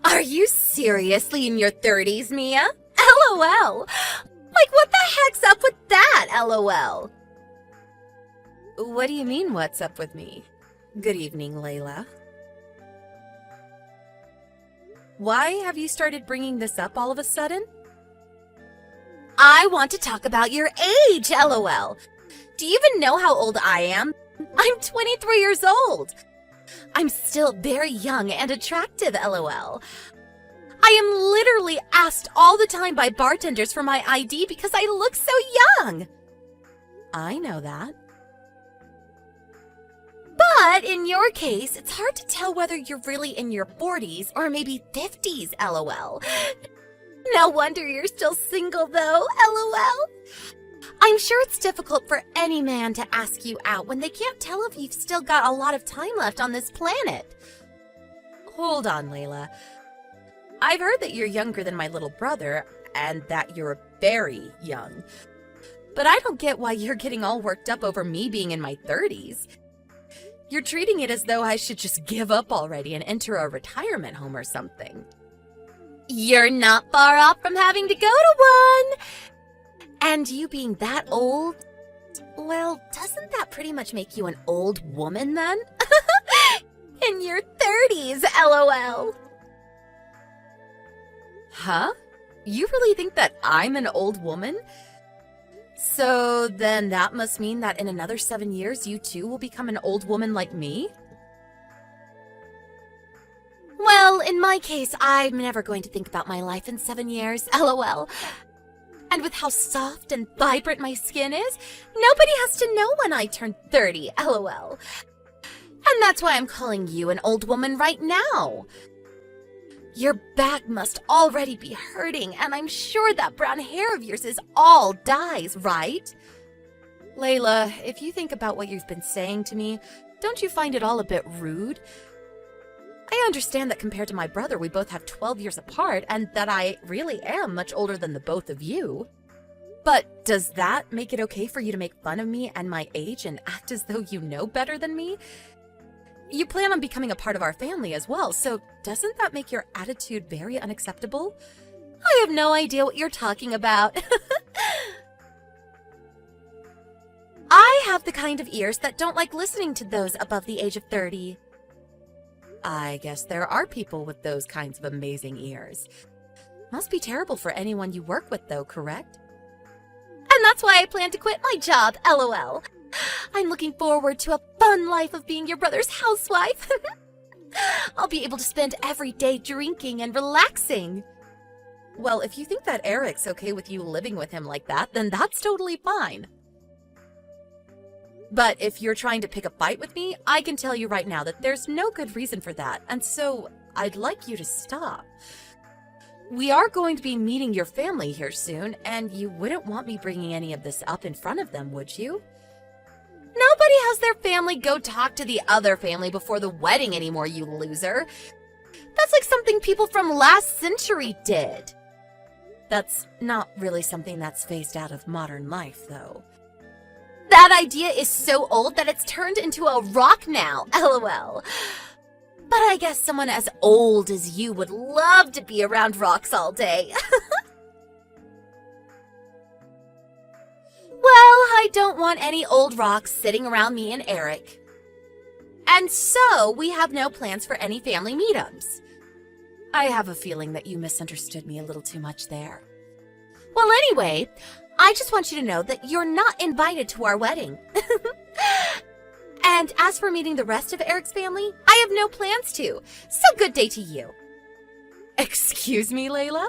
Are you seriously in your 30s, Mia? LOL. Like, what the heck's up with that, LOL? What do you mean, what's up with me? Good evening, Layla. Why have you started bringing this up all of a sudden? I want to talk about your age, LOL. Do you even know how old I am? I'm 23 years old. I'm still very young and attractive, LOL. I am literally asked all the time by bartenders for my ID because I look so young. I know that. But in your case, it's hard to tell whether you're really in your 40s or maybe 50s, LOL. No wonder you're still single though, LOL. I'm sure it's difficult for any man to ask you out when they can't tell if you've still got a lot of time left on this planet. Hold on, Layla. I've heard that you're younger than my little brother and that you're very young. But I don't get why you're getting all worked up over me being in my 30s. You're treating it as though I should just give up already and enter a retirement home or something. You're not far off from having to go to one. And you being that old, well, doesn't that pretty much make you an old woman then? In your 30s, LOL. Huh? You really think that I'm an old woman? So then that must mean that in another 7 years, you too will become an old woman like me? Well, in my case, I'm never going to think about my life in 7 years, LOL. And with how soft and vibrant my skin is, nobody has to know when I turn 30, LOL. And that's why I'm calling you an old woman right now. Your back must already be hurting, and I'm sure that brown hair of yours is all dyes, right? Layla, if you think about what you've been saying to me, don't you find it all a bit rude? I understand that compared to my brother, we both have 12 years apart, and that I really am much older than the both of you. But does that make it okay for you to make fun of me and my age and act as though you know better than me? You plan on becoming a part of our family as well, so doesn't that make your attitude very unacceptable? I have no idea what you're talking about. I have the kind of ears that don't like listening to those above the age of 30. I guess there are people with those kinds of amazing ears. Must be terrible for anyone you work with though, correct? And that's why I plan to quit my job, LOL. I'm looking forward to a fun life of being your brother's housewife. I'll be able to spend every day drinking and relaxing. Well, if you think that Eric's okay with you living with him like that, then that's totally fine. But if you're trying to pick a fight with me, I can tell you right now that there's no good reason for that, and so I'd like you to stop. We are going to be meeting your family here soon, and you wouldn't want me bringing any of this up in front of them, would you? Nobody has their family go talk to the other family before the wedding anymore, you loser. That's like something people from last century did. That's not really something that's phased out of modern life, though. That idea is so old that it's turned into a rock now, LOL. But I guess someone as old as you would love to be around rocks all day. Well, I don't want any old rocks sitting around me and Eric. And so, we have no plans for any family meetups. I have a feeling that you misunderstood me a little too much there. Well, anyway, I just want you to know that you're not invited to our wedding. And as for meeting the rest of Eric's family, I have no plans to, so good day to you. Excuse me, Layla?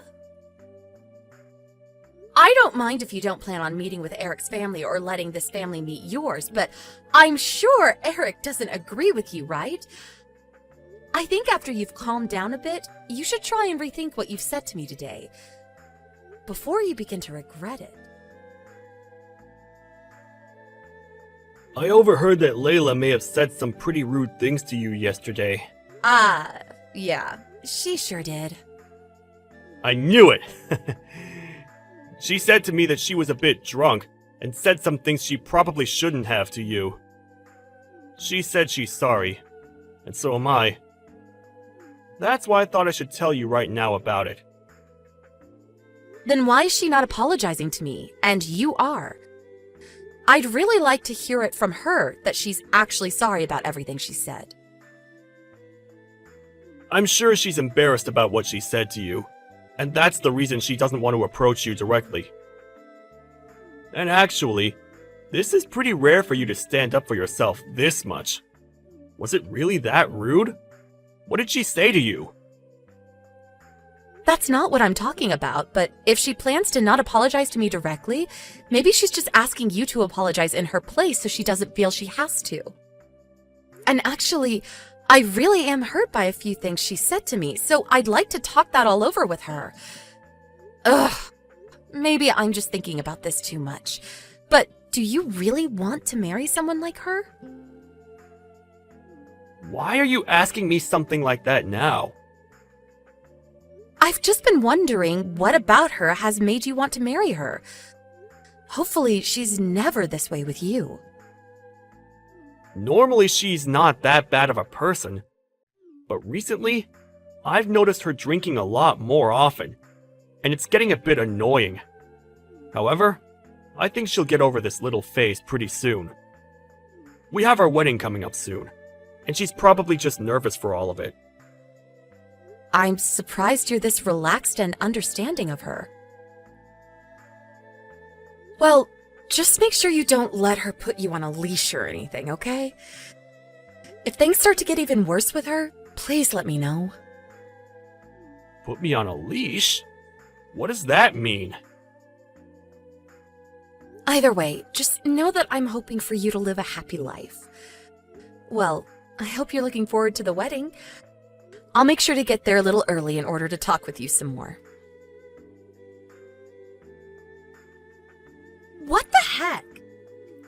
I don't mind if you don't plan on meeting with Eric's family or letting this family meet yours, but I'm sure Eric doesn't agree with you, right? I think after you've calmed down a bit, you should try and rethink what you've said to me today, before you begin to regret it. I overheard that Layla may have said some pretty rude things to you yesterday. Yeah, she sure did. I knew it! She said to me that she was a bit drunk, and said some things she probably shouldn't have to you. She said she's sorry, and so am I. That's why I thought I should tell you right now about it. Then why is she not apologizing to me? And you are. I'd really like to hear it from her that she's actually sorry about everything she said. I'm sure she's embarrassed about what she said to you, and that's the reason she doesn't want to approach you directly. And actually, this is pretty rare for you to stand up for yourself this much. Was it really that rude? What did she say to you? That's not what I'm talking about, but if she plans to not apologize to me directly, maybe she's just asking you to apologize in her place so she doesn't feel she has to. And actually, I really am hurt by a few things she said to me, so I'd like to talk that all over with her. Ugh, maybe I'm just thinking about this too much. But do you really want to marry someone like her? Why are you asking me something like that now? I've just been wondering what about her has made you want to marry her. Hopefully, she's never this way with you. Normally she's not that bad of a person, but recently, I've noticed her drinking a lot more often, and it's getting a bit annoying. However, I think she'll get over this little phase pretty soon. We have our wedding coming up soon, and she's probably just nervous for all of it. I'm surprised you're this relaxed and understanding of her. Well, just make sure you don't let her put you on a leash or anything, okay? If things start to get even worse with her, please let me know. Put me on a leash? What does that mean? Either way, just know that I'm hoping for you to live a happy life. Well, I hope you're looking forward to the wedding. I'll make sure to get there a little early in order to talk with you some more. What the heck?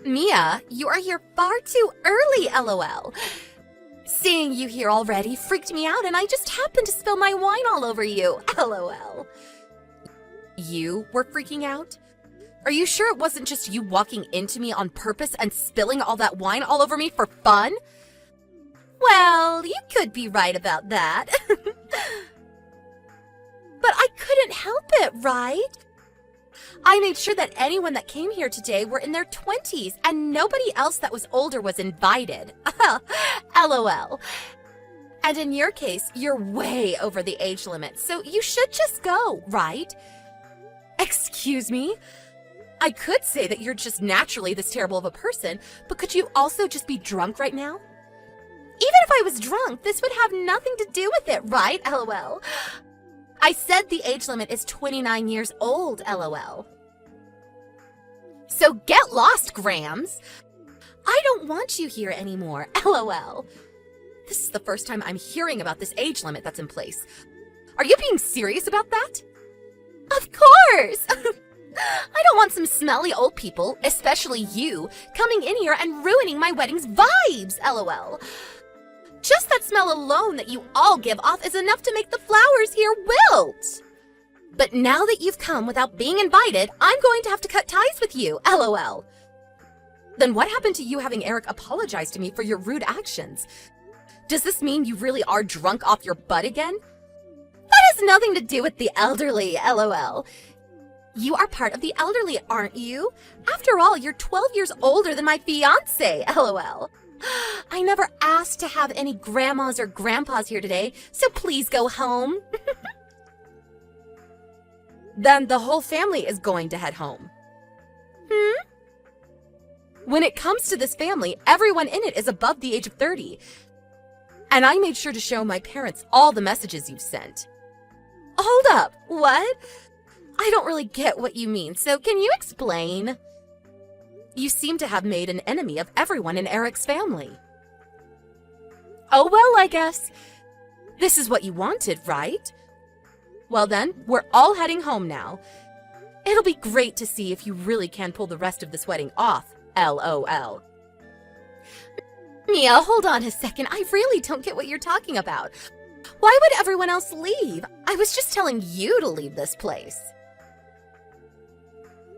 Mia, you are here far too early, LOL. Seeing you here already freaked me out and I just happened to spill my wine all over you, LOL. You were freaking out? Are you sure it wasn't just you walking into me on purpose and spilling all that wine all over me for fun? Well, you could be right about that. But I couldn't help it, right? I made sure that anyone that came here today were in their 20s and nobody else that was older was invited. LOL. And in your case, you're way over the age limit, so you should just go, right? Excuse me? I could say that you're just naturally this terrible of a person, but could you also just be drunk right now? Even if I was drunk, this would have nothing to do with it, right? LOL. I said the age limit is 29 years old, LOL. So get lost, Grams. I don't want you here anymore, LOL. This is the first time I'm hearing about this age limit that's in place. Are you being serious about that? Of course! I don't want some smelly old people, especially you, coming in here and ruining my wedding's vibes, LOL. Just that smell alone that you all give off is enough to make the flowers here wilt. But now that you've come without being invited, I'm going to have to cut ties with you, LOL. Then what happened to you having Eric apologize to me for your rude actions? Does this mean you really are drunk off your butt again? That has nothing to do with the elderly, LOL. You are part of the elderly, aren't you? After all, you're 12 years older than my fiancé, LOL. I never asked to have any grandmas or grandpas here today, so please go home. Then the whole family is going to head home. When it comes to this family, everyone in it is above the age of 30. And I made sure to show my parents all the messages you've sent. Hold up, what? I don't really get what you mean, so can you explain? You seem to have made an enemy of everyone in Eric's family. Oh well, I guess. This is what you wanted, right? Well then, we're all heading home now. It'll be great to see if you really can pull the rest of this wedding off, LOL. Mia, hold on a second. I really don't get what you're talking about. Why would everyone else leave? I was just telling you to leave this place.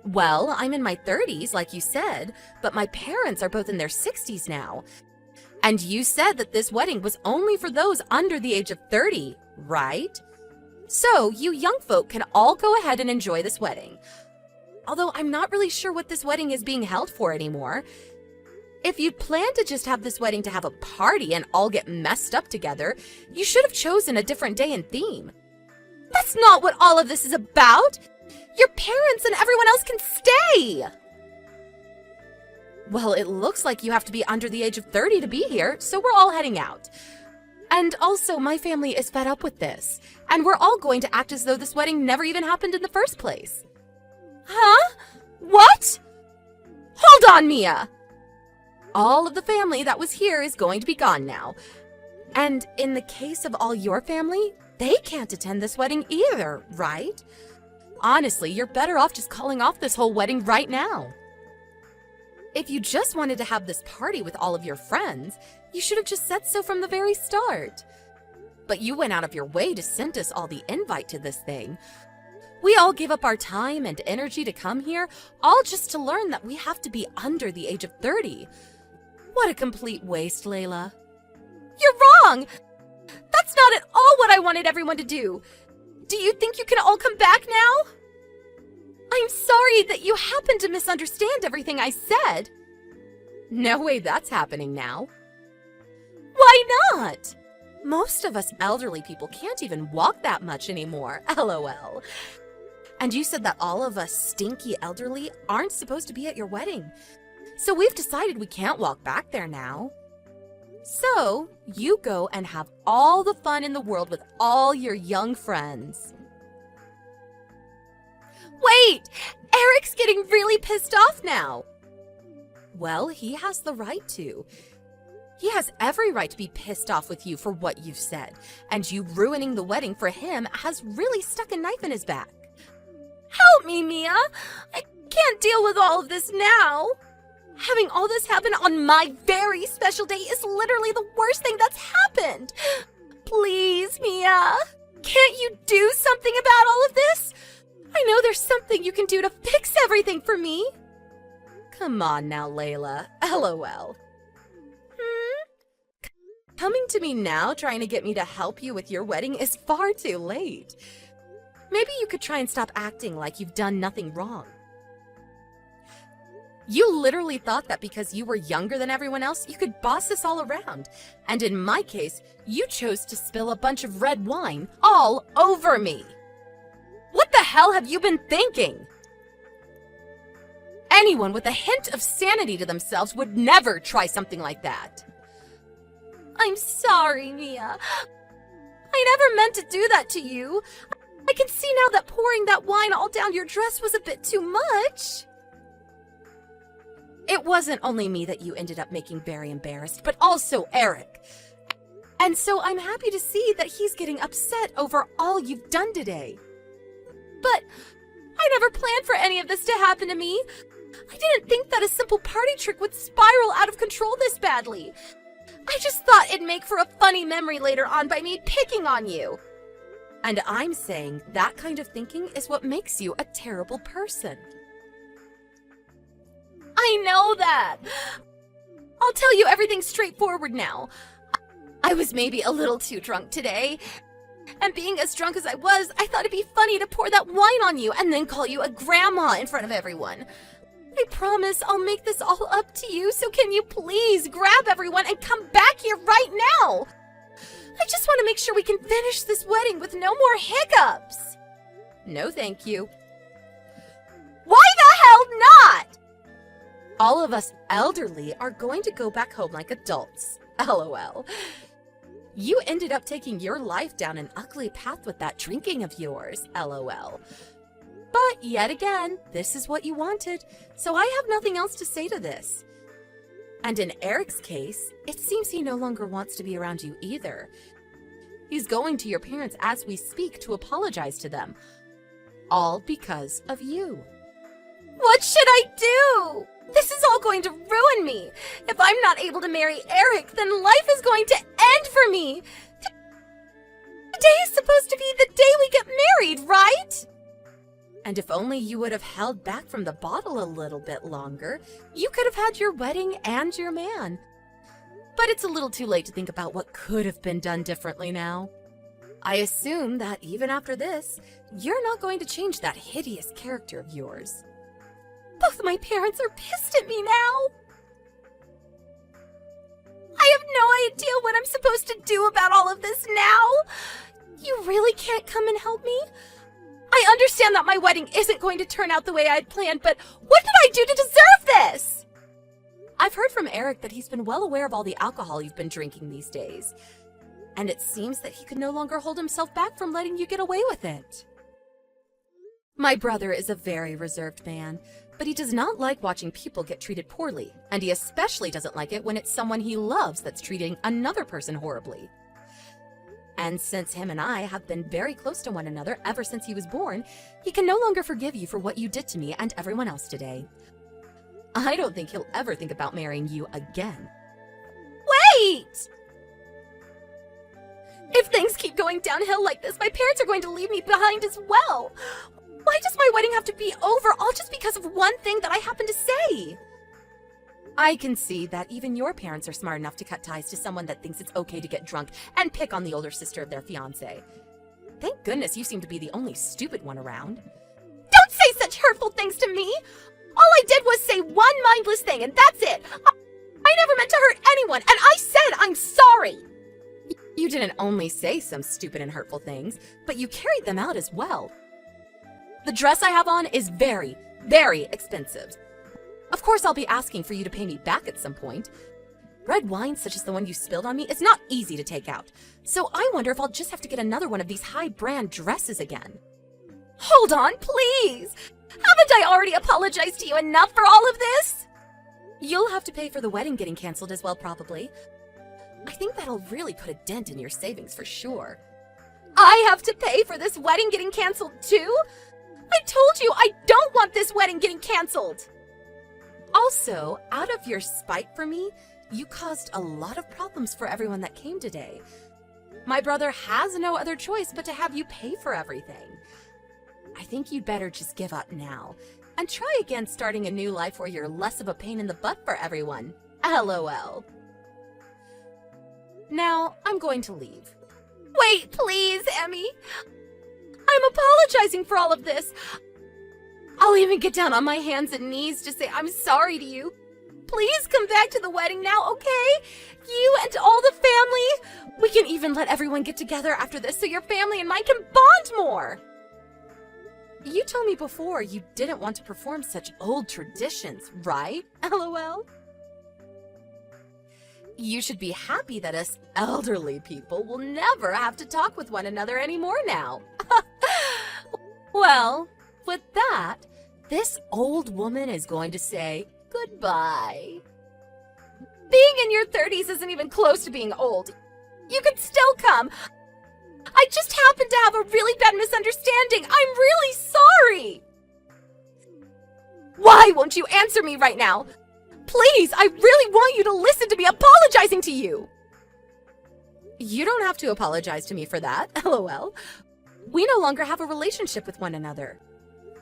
Well, I'm in my 30s, like you said, but my parents are both in their 60s now. And you said that this wedding was only for those under the age of 30, right? So you young folk can all go ahead and enjoy this wedding. Although I'm not really sure what this wedding is being held for anymore. If you'd planned to just have this wedding to have a party and all get messed up together, you should have chosen a different day and theme. That's not what all of this is about! Your parents and everyone else can stay! Well, it looks like you have to be under the age of 30 to be here, so we're all heading out. And also, my family is fed up with this, and we're all going to act as though this wedding never even happened in the first place. Huh? What? Hold on, Mia! All of the family that was here is going to be gone now. And in the case of all your family, they can't attend this wedding either, right? Honestly, you're better off just calling off this whole wedding right now. If you just wanted to have this party with all of your friends, you should have just said so from the very start. But you went out of your way to send us all the invite to this thing. We all give up our time and energy to come here, all just to learn that we have to be under the age of 30. What a complete waste, Layla. You're wrong! That's not at all what I wanted everyone to do. Do you think you can all come back now? I'm sorry that you happened to misunderstand everything I said. No way that's happening now. Why not? Most of us elderly people can't even walk that much anymore, LOL. And you said that all of us stinky elderly aren't supposed to be at your wedding. So we've decided we can't walk back there now. So you go and have all the fun in the world with all your young friends. Wait! Eric's getting really pissed off now. Well, he has the right to. He has every right to be pissed off with you for what you've said, and you ruining the wedding for him has really stuck a knife in his back. Help me, Mia! I can't deal with all of this now. Having all this happen on my very special day is literally the worst thing that's happened. Please, Mia, can't you do something about all of this? I know there's something you can do to fix everything for me. Come on now, Layla. LOL. Coming to me now trying to get me to help you with your wedding is far too late. Maybe you could try and stop acting like you've done nothing wrong. You literally thought that because you were younger than everyone else, you could boss us all around. And in my case, you chose to spill a bunch of red wine all over me. What the hell have you been thinking? Anyone with a hint of sanity to themselves would never try something like that. I'm sorry, Mia. I never meant to do that to you. I can see now that pouring that wine all down your dress was a bit too much. It wasn't only me that you ended up making very embarrassed, but also Eric. And so I'm happy to see that he's getting upset over all you've done today. But I never planned for any of this to happen to me. I didn't think that a simple party trick would spiral out of control this badly. I just thought it'd make for a funny memory later on by me picking on you. And I'm saying that kind of thinking is what makes you a terrible person. I know that. I'll tell you everything straightforward now. I was maybe a little too drunk today. And being as drunk as I was, I thought it'd be funny to pour that wine on you and then call you a grandma in front of everyone. I promise I'll make this all up to you, so can you please grab everyone and come back here right now? I just want to make sure we can finish this wedding with no more hiccups. No, thank you. Why the hell not? All of us elderly are going to go back home like adults. LOL. You ended up taking your life down an ugly path with that drinking of yours. LOL. But yet again, this is what you wanted, so I have nothing else to say to this. And in Eric's case, it seems he no longer wants to be around you either. He's going to your parents as we speak to apologize to them. All because of you. What should I do? This is all going to ruin me. If I'm not able to marry Eric, then life is going to end for me. Today is supposed to be the day we get married, right? And if only you would have held back from the bottle a little bit longer, you could have had your wedding and your man. but it's a little too late to think about what could have been done differently now. I assume that even after this, you're not going to change that hideous character of yours. Both my parents are pissed at me now. I have no idea what I'm supposed to do about all of this now. You really can't come and help me? I understand that my wedding isn't going to turn out the way I'd planned, but what did I do to deserve this? I've heard from Eric that he's been well aware of all the alcohol you've been drinking these days, and it seems that he could no longer hold himself back from letting you get away with it. My brother is a very reserved man, but he does not like watching people get treated poorly, and he especially doesn't like it when it's someone he loves that's treating another person horribly. And since him and I have been very close to one another ever since he was born, he can no longer forgive you for what you did to me and everyone else today. I don't think he'll ever think about marrying you again. Wait! If things keep going downhill like this, my parents are going to leave me behind as well. Why does my wedding have to be over all just because of one thing that I happen to say? I can see that even your parents are smart enough to cut ties to someone that thinks it's okay to get drunk and pick on the older sister of their fiancé. Thank goodness you seem to be the only stupid one around. Don't say such hurtful things to me! All I did was say one mindless thing, and that's it! I never meant to hurt anyone, and I said I'm sorry! You didn't only say some stupid and hurtful things, but you carried them out as well. The dress I have on is very, very expensive. Of course, I'll be asking for you to pay me back at some point. Red wine such as the one you spilled on me is not easy to take out, so I wonder if I'll just have to get another one of these high-brand dresses again. Hold on, please! Haven't I already apologized to you enough for all of this? You'll have to pay for the wedding getting canceled as well, probably. I think that'll really put a dent in your savings for sure. I have to pay for this wedding getting canceled too? I told you I don't want this wedding getting canceled! Also, out of your spite for me, you caused a lot of problems for everyone that came today. My brother has no other choice but to have you pay for everything. I think you'd better just give up now and try again starting a new life where you're less of a pain in the butt for everyone. LOL. Now, I'm going to leave. Wait, please, Emmy. I'm apologizing for all of this. I'll even get down on my hands and knees to say I'm sorry to you. Please come back to the wedding now, okay? You and all the family. We can even let everyone get together after this so your family and mine can bond more. You told me before you didn't want to perform such old traditions, right? LOL. You should be happy that us elderly people will never have to talk with one another anymore now. Well, with that, this old woman is going to say goodbye. Being in your 30s isn't even close to being old. You could still come. I just happened to have a really bad misunderstanding. I'm really sorry. Why won't you answer me right now? Please, I really want you to listen to me apologizing to you. You don't have to apologize to me for that, LOL. We no longer have a relationship with one another.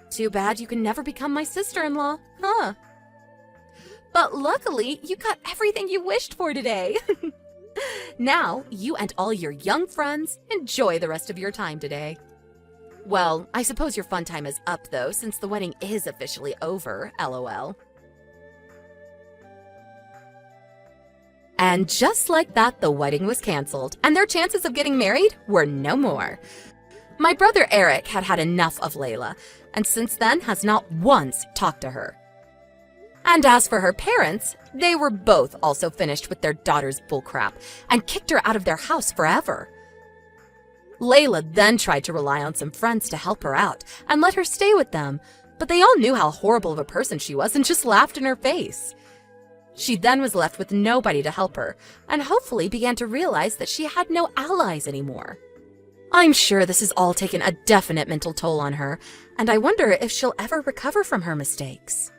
Too bad you can never become my sister-in-law, huh? But luckily, you got everything you wished for today. Now, you and all your young friends enjoy the rest of your time today. Well, I suppose your fun time is up though, since the wedding is officially over, LOL. And just like that, the wedding was canceled, and their chances of getting married were no more. My brother Eric had had enough of Layla, and since then has not once talked to her. And as for her parents, they were both also finished with their daughter's bullcrap and kicked her out of their house forever. Layla then tried to rely on some friends to help her out and let her stay with them, but they all knew how horrible of a person she was and just laughed in her face. She then was left with nobody to help her, and hopefully began to realize that she had no allies anymore. I'm sure this has all taken a definite mental toll on her, and I wonder if she'll ever recover from her mistakes.